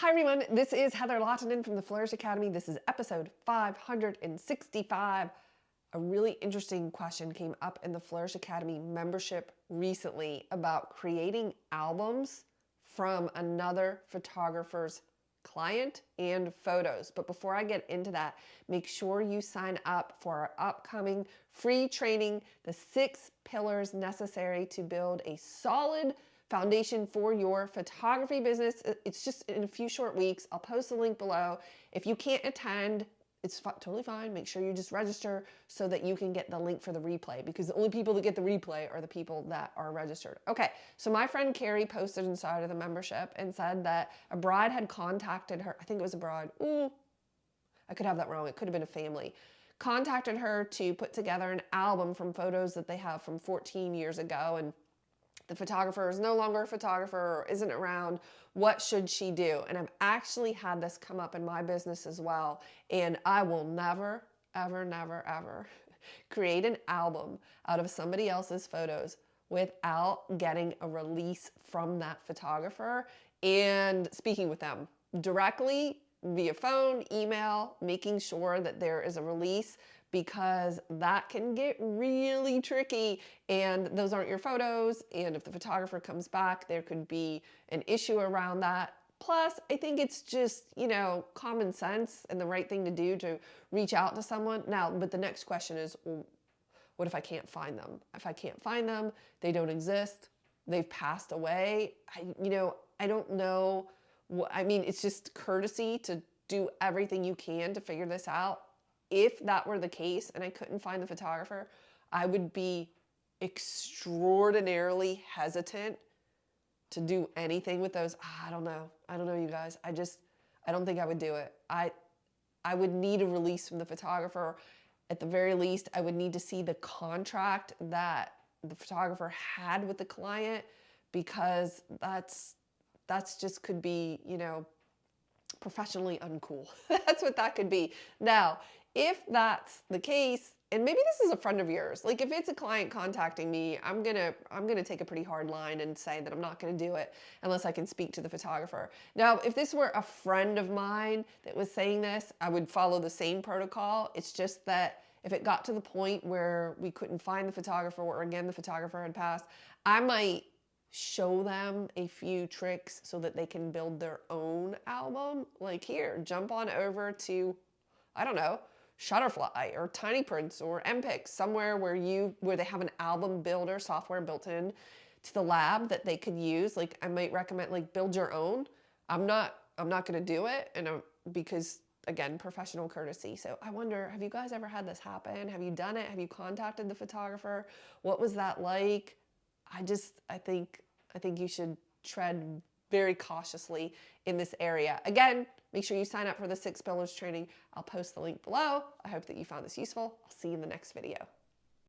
Hi everyone, this is Heather Lottinen from the Flourish Academy. This is episode 565. A really interesting question came up in the Flourish Academy membership recently about creating albums from another photographer's client and photos. But before I get into that, make sure you sign up for our upcoming free training, the 6 pillars necessary to build a solid foundation for your photography business. It's just in a few short weeks. I'll post the link below. If you can't attend, it's totally fine. Make sure you just register so that you can get the link for the replay, because the only people that get the replay are the people that are registered. Okay, so my friend Carrie posted inside of the membership and said that a bride had contacted her. I think it was a bride. Ooh, I could have that wrong. It could have been a family. Contacted her to put together an album from photos that they have from 14 years ago, and the photographer is no longer a photographer or isn't around. What should she do? And I've actually had this come up in my business as well. And I will never, ever, never, ever create an album out of somebody else's photos without getting a release from that photographer and speaking with them directly via phone, email, making sure that there is a release, because that can get really tricky and those aren't your photos. And if the photographer comes back, there could be an issue around that. Plus, I think it's just, common sense and the right thing to do to reach out to someone. Now, but the next question is, well, what if I can't find them? If I can't find them, they don't exist, they've passed away. I don't know. It's just courtesy to do everything you can to figure this out. If that were the case and I couldn't find the photographer, I would be extraordinarily hesitant to do anything with those. I don't know, you guys. I don't think I would do it. I would need a release from the photographer. At the very least, I would need to see the contract that the photographer had with the client, because that's just could be, professionally uncool. That's what that could be. Now, if that's the case, and maybe this is a friend of yours, like if it's a client contacting me, I'm gonna take a pretty hard line and say that I'm not gonna do it unless I can speak to the photographer. Now, if this were a friend of mine that was saying this, I would follow the same protocol. It's just that if it got to the point where we couldn't find the photographer, or again, the photographer had passed, I might show them a few tricks so that they can build their own album. Like, here, jump on over to, I don't know, Shutterfly or Tiny Prints or MPix, somewhere where they have an album builder software built in to the lab that they could use. Like, I might recommend, like, build your own. I'm not going to do it, and because again, professional courtesy. So I wonder, have you guys ever had this happen? Have you done it? Have you contacted the photographer? What was that like? I think you should tread very cautiously in this area. Again, make sure you sign up for the 6 pillars training. I'll post the link below. I hope that you found this useful. I'll see you in the next video.